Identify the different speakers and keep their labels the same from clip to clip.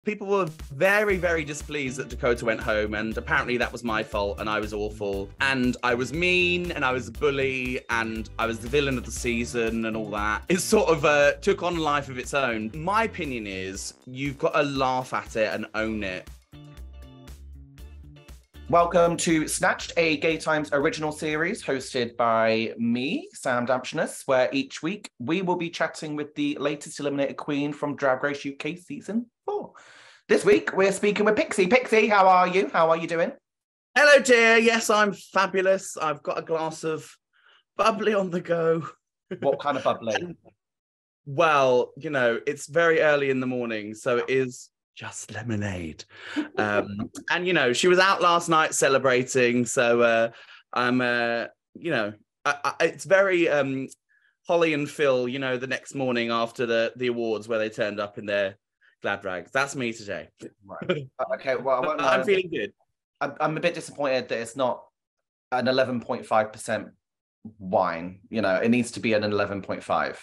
Speaker 1: people were very, very displeased that Dakota went home, and apparently that was my fault, and I was awful, and I was mean, and I was a bully, and I was the villain of the season, and all that. It sort of took on a life of its own. My opinion is you've got to laugh at it and own it.
Speaker 2: Welcome to Snatched, a Gay Times original series hosted by me, Sam Damshenas, where each week we will be chatting with the latest eliminated queen from Drag Race UK Season 4. This week we're speaking with Pixie. Pixie, how are you? How are you doing?
Speaker 1: Hello, dear. Yes, I'm fabulous. I've got a glass of bubbly on the go.
Speaker 2: What kind of bubbly?
Speaker 1: Well, you know, it's very early in the morning, so it is just lemonade. And, you know, she was out last night celebrating. So it's very Hollie and Phil, you know, the next morning after the awards where they turned up in their glad rags. That's me today.
Speaker 2: Right. Okay, well,
Speaker 1: I'm feeling good.
Speaker 2: I'm a bit disappointed that it's not an 11.5% wine. You know, it needs to be an 11.5.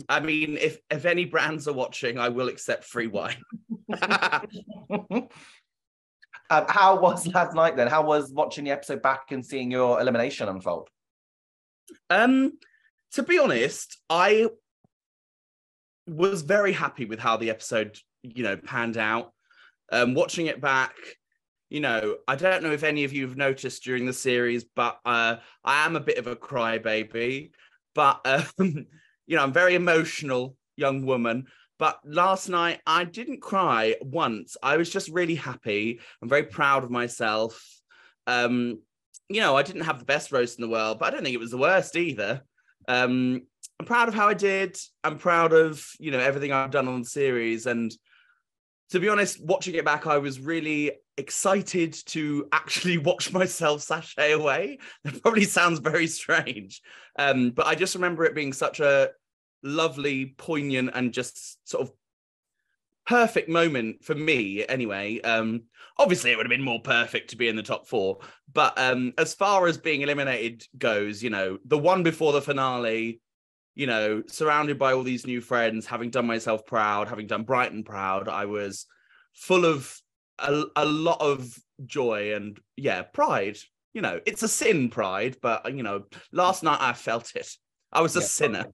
Speaker 1: I mean, if any brands are watching, I will accept free wine.
Speaker 2: How was last night then? How was watching the episode back and seeing your elimination unfold?
Speaker 1: To be honest, I was very happy with how the episode, you know, panned out. Watching it back, you know, I don't know if any of you have noticed during the series, but I am a bit of a crybaby. But you know, I'm a very emotional young woman. But last night, I didn't cry once. I was just really happy. I'm very proud of myself. You know, I didn't have the best roast in the world, but I don't think it was the worst either. I'm proud of how I did. I'm proud of, you know, everything I've done on the series. And to be honest, watching it back, I was really excited to actually watch myself sashay away. That probably sounds very strange. But I just remember it being such a lovely, poignant, and just sort of perfect moment for me anyway. Obviously, it would have been more perfect to be in the top 4. But as far as being eliminated goes, you know, the one before the finale, you know, surrounded by all these new friends, having done myself proud, having done Brighton proud, I was full of a lot of joy and, yeah, pride. You know, it's a sin, pride, but, you know, last night I felt it. I was a sinner.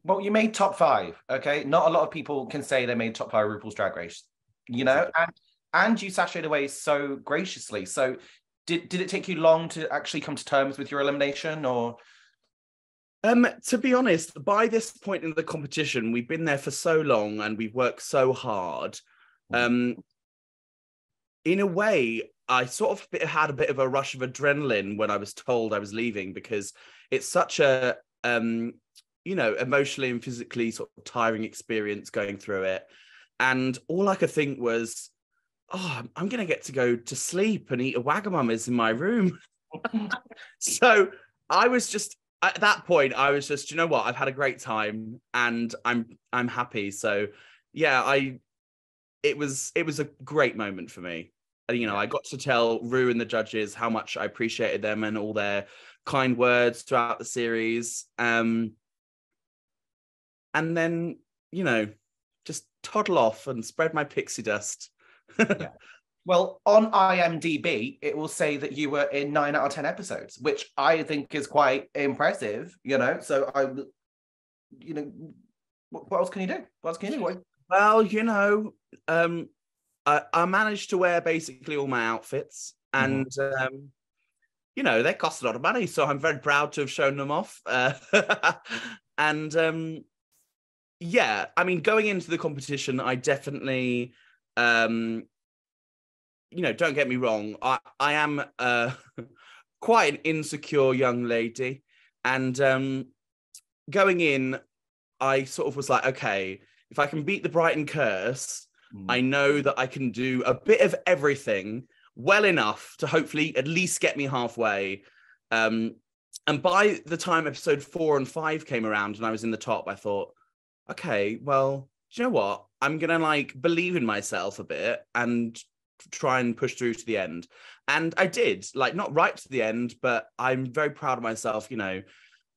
Speaker 2: Well, you made top 5, okay? Not a lot of people can say they made top 5 RuPaul's Drag Race, you know? And you sashayed away so graciously. So did it take you long to actually come to terms with your elimination, or...?
Speaker 1: To be honest, by this point in the competition, we've been there for so long and we've worked so hard. In a way, I sort of had a bit of a rush of adrenaline when I was told I was leaving, because it's such a, you know, emotionally and physically sort of tiring experience going through it. And all I could think was, oh, I'm going to get to go to sleep and eat a Wagamama's in my room. So I was just... At that point, I was just, you know what? I've had a great time and I'm happy. So, yeah, it was a great moment for me. You know, I got to tell Rue and the judges how much I appreciated them and all their kind words throughout the series. And then, you know, just toddle off and spread my pixie dust.
Speaker 2: Yeah. Well, on IMDb, it will say that you were in 9 out of 10 episodes, which I think is quite impressive, you know? So, you know, what else can you do? What else can you do?
Speaker 1: Well, you know, I managed to wear basically all my outfits, and, you know, they cost a lot of money, so I'm very proud to have shown them off. And, yeah, I mean, going into the competition, I definitely... you know, don't get me wrong, I am quite an insecure young lady. And going in, I sort of was like, okay, if I can beat the Brighton curse, I know that I can do a bit of everything well enough to hopefully at least get me halfway. And by the time episode 4 and 5 came around and I was in the top, I thought, okay, well, do you know what? I'm going to like believe in myself a bit and try and push through to the end. And I did, like, not right to the end, but I'm very proud of myself, you know,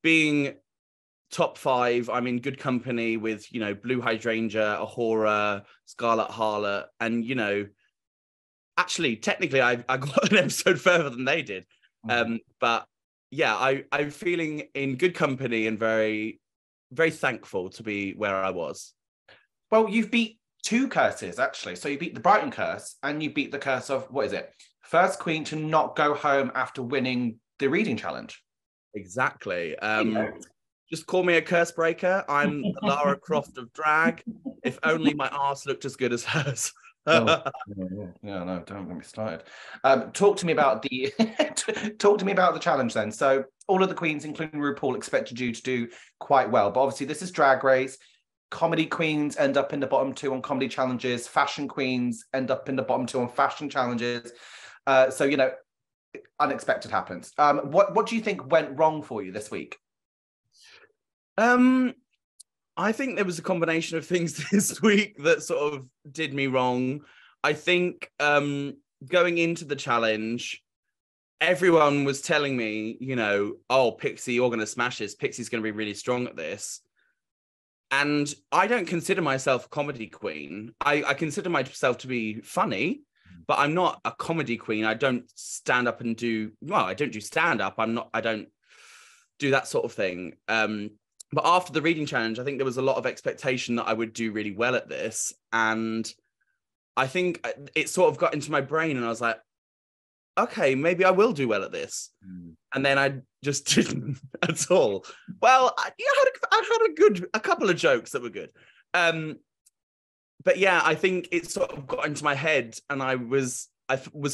Speaker 1: being top 5, I'm in good company with, you know, Blue Hydrangea, Ahura, Scarlet Harlot, and, you know, actually, technically, I got an episode further than they did. But yeah, I'm feeling in good company and very, very thankful to be where I was.
Speaker 2: Well, you've beat 2 curses, actually. So you beat the Brighton curse and you beat the curse of, what is it? First queen to not go home after winning the reading challenge.
Speaker 1: Exactly. Just call me a curse breaker. I'm the Lara Croft of drag. If only my arse looked as good as hers.
Speaker 2: No, don't get me started. Talk to me about the talk to me about the challenge then. So all of the queens, including RuPaul, expected you to do quite well, but obviously this is Drag Race. Comedy queens end up in the bottom 2 on comedy challenges. Fashion queens end up in the bottom 2 on fashion challenges. So you know, unexpected happens. What do you think went wrong for you this week?
Speaker 1: I think there was a combination of things this week that sort of did me wrong. I think going into the challenge, everyone was telling me, you know, oh, Pixie, you're going to smash this. Pixie's going to be really strong at this. And I don't consider myself a comedy queen. I consider myself to be funny, but I'm not a comedy queen. I don't stand up and do, well, I don't do stand up. I don't do that sort of thing. But after the reading challenge, I think there was a lot of expectation that I would do really well at this. And I think it sort of got into my brain and I was like, okay, maybe I will do well at this. And then I just didn't at all. Well, I had a couple of jokes that were good. But yeah, I think it sort of got into my head and I was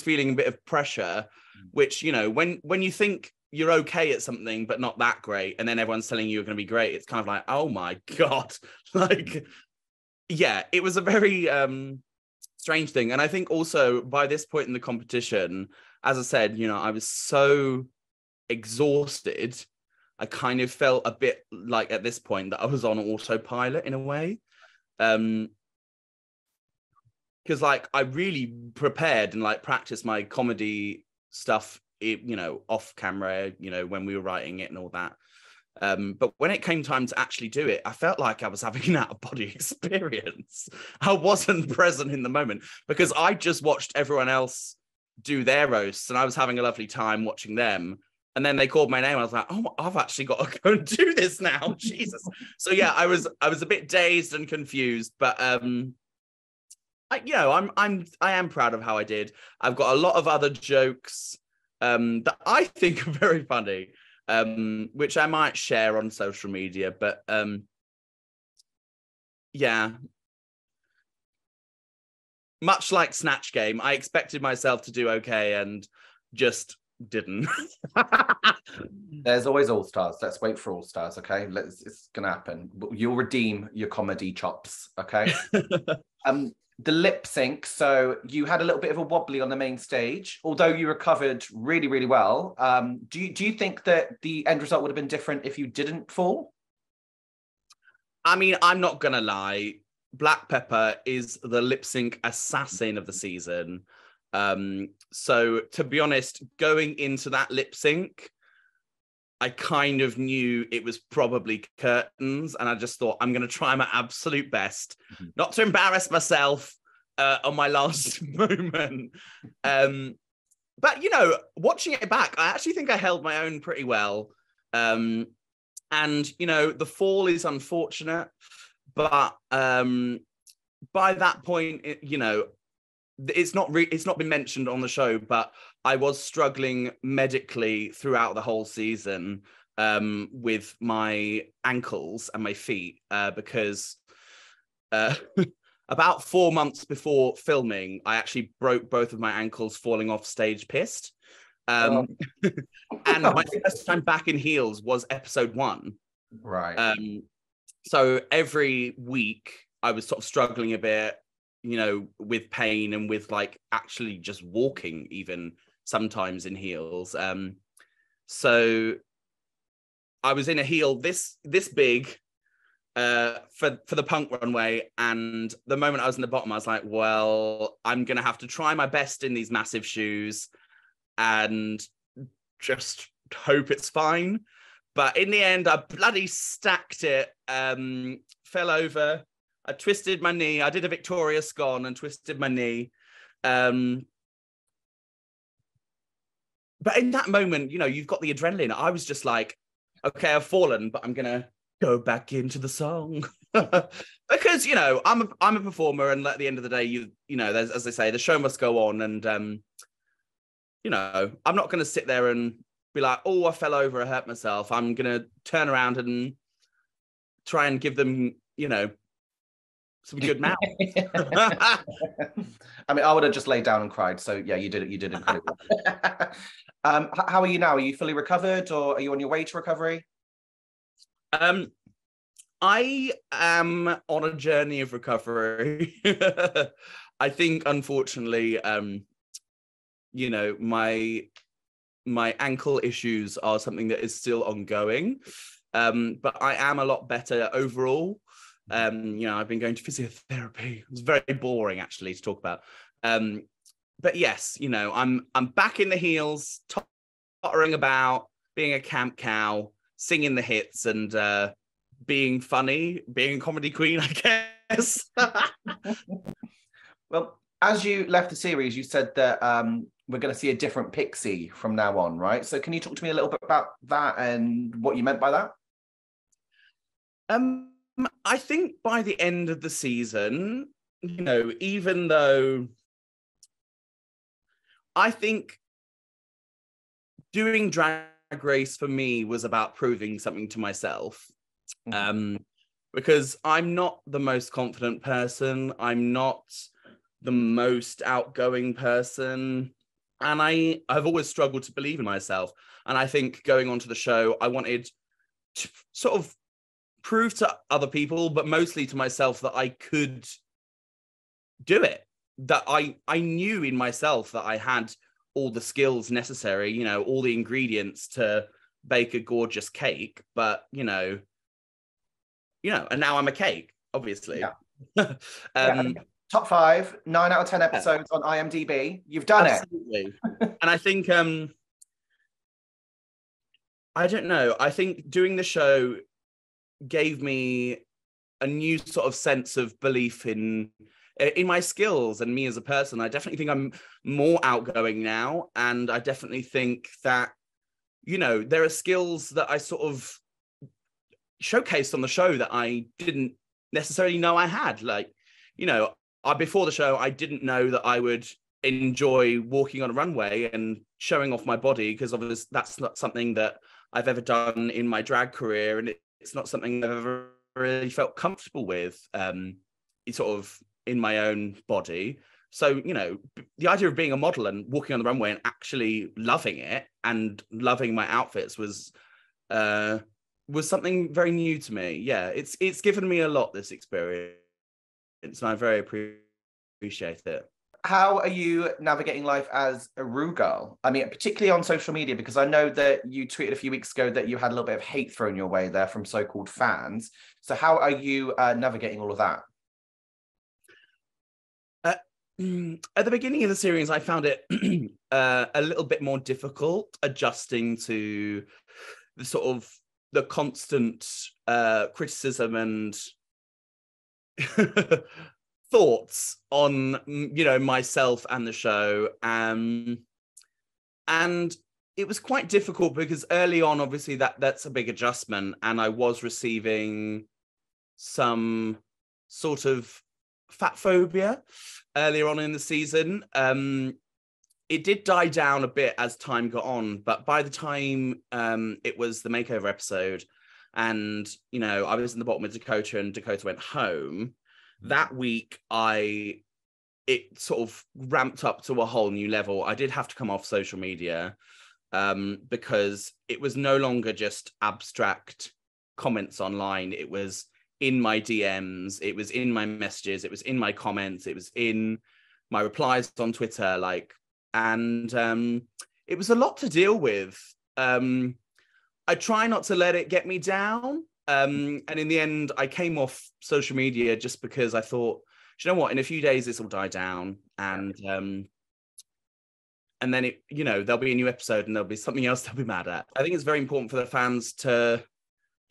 Speaker 1: feeling a bit of pressure, which, you know, when you think you're okay at something, but not that great, and then everyone's telling you you're going to be great, it's kind of like, oh my God. Like, yeah, it was a very strange thing. And I think also by this point in the competition, as I said, you know, I was so exhausted. I kind of felt a bit like at this point that I was on autopilot in a way. Because like I really prepared and like practiced my comedy stuff, you know, off camera, you know, when we were writing it and all that. But when it came time to actually do it, I felt like I was having an out-of-body experience. I wasn't present in the moment because I just watched everyone else do their roasts and I was having a lovely time watching them. And then they called my name and I was like, oh, I've actually got to go and do this now. Jesus. So yeah, I was a bit dazed and confused, but I am proud of how I did. I've got a lot of other jokes that I think are very funny, which I might share on social media. But yeah, much like Snatch Game, I expected myself to do okay and just didn't.
Speaker 2: There's always All Stars. Let's wait for All Stars, okay? It's gonna happen. You'll redeem your comedy chops, okay? The lip sync, so you had a little bit of a wobbly on the main stage, although you recovered really, really well. Do you think that the end result would have been different if you didn't fall?
Speaker 1: I mean, I'm not gonna lie. Black Pepper is the lip sync assassin of the season. So to be honest, going into that lip sync, I kind of knew it was probably curtains, and I just thought I'm going to try my absolute best not to embarrass myself on my last moment. But, you know, watching it back, I actually think I held my own pretty well. And, you know, the fall is unfortunate, but by that point, you know, it's not been mentioned on the show, but I was struggling medically throughout the whole season with my ankles and my feet because about 4 months before filming, I actually broke both of my ankles falling off stage pissed. And my first time back in heels was episode 1.
Speaker 2: Right.
Speaker 1: So every week I was sort of struggling a bit, you know, with pain and with like actually just walking even sometimes in heels. So I was in a heel this big for the punk runway, and the moment I was in the bottom, I was like, well, I'm gonna have to try my best in these massive shoes and just hope it's fine. But in the end, I bloody stacked it, fell over. I twisted my knee. I did a Victoria scone and twisted my knee. But in that moment, you know, you've got the adrenaline. I was just like, okay, I've fallen, but I'm going to go back into the song. Because, you know, I'm a performer, and at the end of the day, you know, there's, as they say, the show must go on. And, you know, I'm not going to sit there and be like, oh, I fell over, I hurt myself. I'm going to turn around and try and give them, you know, some good mouth.
Speaker 2: I mean, I would have just laid down and cried. So yeah, you did it. You did incredibly well. How are you now? Are you fully recovered, or are you on your way to recovery?
Speaker 1: I am on a journey of recovery. I think, unfortunately, you know, my ankle issues are something that is still ongoing. But I am a lot better overall. You know, I've been going to physiotherapy. It was very boring, actually, to talk about. But yes, you know, I'm back in the heels, tottering about, being a camp cow, singing the hits, and being funny, being a comedy queen, I guess.
Speaker 2: Well, as you left the series, you said that we're going to see a different Pixie from now on, right? So can you talk to me a little bit about that and what you meant by that?
Speaker 1: I think by the end of the season, you know, even though I think doing Drag Race for me was about proving something to myself. Because I'm not the most confident person. I'm not the most outgoing person. And I've always struggled to believe in myself. And I think going onto the show, I wanted to sort of prove to other people, but mostly to myself, that I could do it. That I knew in myself that I had all the skills necessary, you know, all the ingredients to bake a gorgeous cake. But, you know, and now I'm a cake, obviously.
Speaker 2: Yeah. Top 5, 9 out of 10 episodes on IMDb. You've done
Speaker 1: absolutely. And I think, I don't know. I think doing the show gave me a new sort of sense of belief in my skills and me as a person. I definitely think I'm more outgoing now. And I definitely think that, you know, there are skills that I sort of showcased on the show that I didn't necessarily know I had. Like, you know, before the show, I didn't know that I would enjoy walking on a runway and showing off my body, because obviously that's not something that I've ever done in my drag career, and it's not something I've ever really felt comfortable with, it's sort of in my own body. So, you know, the idea of being a model and walking on the runway and actually loving it and loving my outfits was something very new to me. Yeah, it's given me a lot, this experience, and I very appreciate it.
Speaker 2: How are you navigating life as a Ru girl? I mean, particularly on social media, because I know that you tweeted a few weeks ago that you had a little bit of hate thrown your way there from so-called fans. So how are you navigating all of that?
Speaker 1: At the beginning of the series, I found it a little bit more difficult adjusting to the sort of the constant criticism and thoughts on, you know, myself and the show. And it was quite difficult because early on, obviously, that's a big adjustment. And I was receiving some sort of fat phobia earlier on in the season. It did die down a bit as time got on, but by the time it was the makeover episode, and, you know, I was in the bottom with Dakota and Dakota went home, that week it sort of ramped up to a whole new level. I did have to come off social media because it was no longer just abstract comments online. It was in my DMs, it was in my messages, it was in my comments, it was in my replies on Twitter, and it was a lot to deal with. I try not to let it get me down. And in the end, I came off social media just because I thought, you know what, in a few days, this will die down. And and then there'll be a new episode and there'll be something else they'll be mad at. I think it's very important for the fans to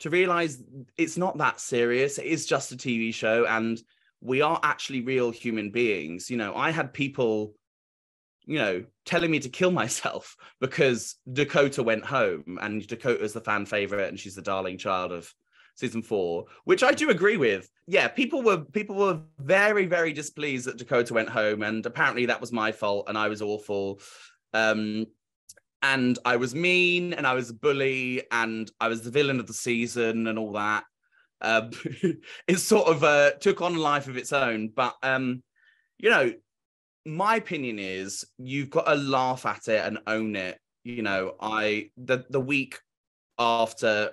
Speaker 1: realize it's not that serious. It is just a TV show, and we are actually real human beings. I had people, telling me to kill myself because Dakota went home, and Dakota's the fan favorite and she's the darling child of season 4, which I do agree with. Yeah, people were very, very displeased that Dakota went home, and apparently that was my fault and I was awful. And I was mean and I was a bully and I was the villain of the season and all that. It sort of took on a life of its own. But, my opinion is you've got to laugh at it and own it. The week after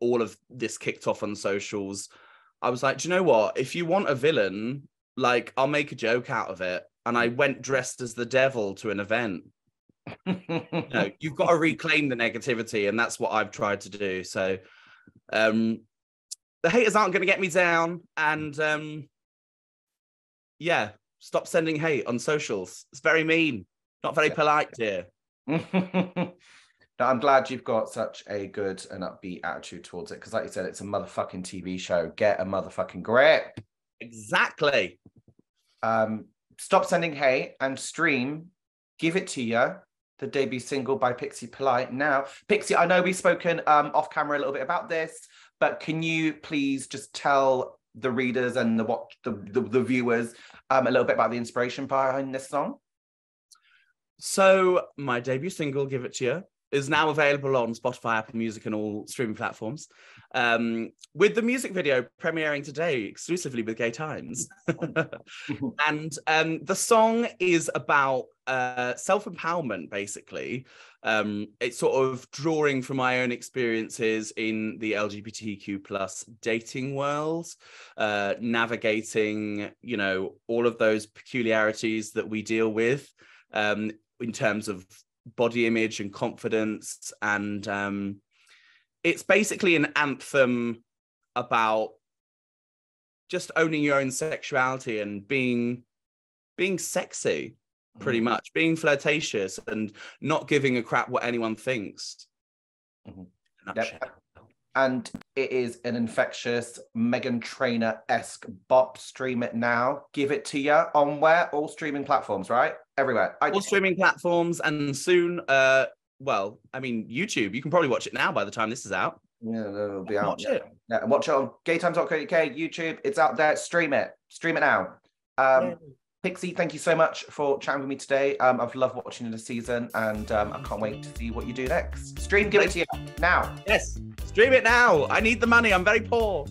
Speaker 1: all of this kicked off on socials, I was like, do you know what? If you want a villain, like, I'll make a joke out of it. And I went dressed as the devil to an event. You've got to reclaim the negativity, and that's what I've tried to do. So the haters aren't going to get me down, and stop sending hate on socials. It's very mean, not very polite, dear.
Speaker 2: No, I'm glad you've got such a good and upbeat attitude towards it, because like you said, it's a motherfucking TV show. Get a motherfucking grip.
Speaker 1: Exactly.
Speaker 2: Stop sending hate and stream Give It To Ya, the debut single by Pixie Polite. Now, Pixie, I know we've spoken off camera a little bit about this, but can you please just tell the readers and the viewers a little bit about the inspiration behind this song?
Speaker 1: So my debut single, Give It To Ya, is now available on Spotify, Apple Music, and all streaming platforms, with the music video premiering today exclusively with Gay Times. And the song is about self-empowerment, basically. It's sort of drawing from my own experiences in the LGBTQ plus dating world, navigating, all of those peculiarities that we deal with in terms of body image and confidence. And it's basically an anthem about just owning your own sexuality and being sexy, pretty much, being flirtatious and not giving a crap what anyone thinks.
Speaker 2: Yep. And it is an infectious Meghan Trainor-esque bop. Stream it now. Give It To Ya on where? All streaming platforms, right? Everywhere.
Speaker 1: All streaming platforms, and soon, YouTube. You can probably watch it now by the time this is out.
Speaker 2: Yeah, it'll be out.
Speaker 1: Watch it.
Speaker 2: Yeah, watch it on gaytimes.co.uk, YouTube. It's out there. Stream it. Stream it now. Pixie, thank you so much for chatting with me today. I've loved watching the season, and I can't wait to see what you do next. Stream Give It To Ya now.
Speaker 1: Yes, stream it now. I need the money. I'm very poor.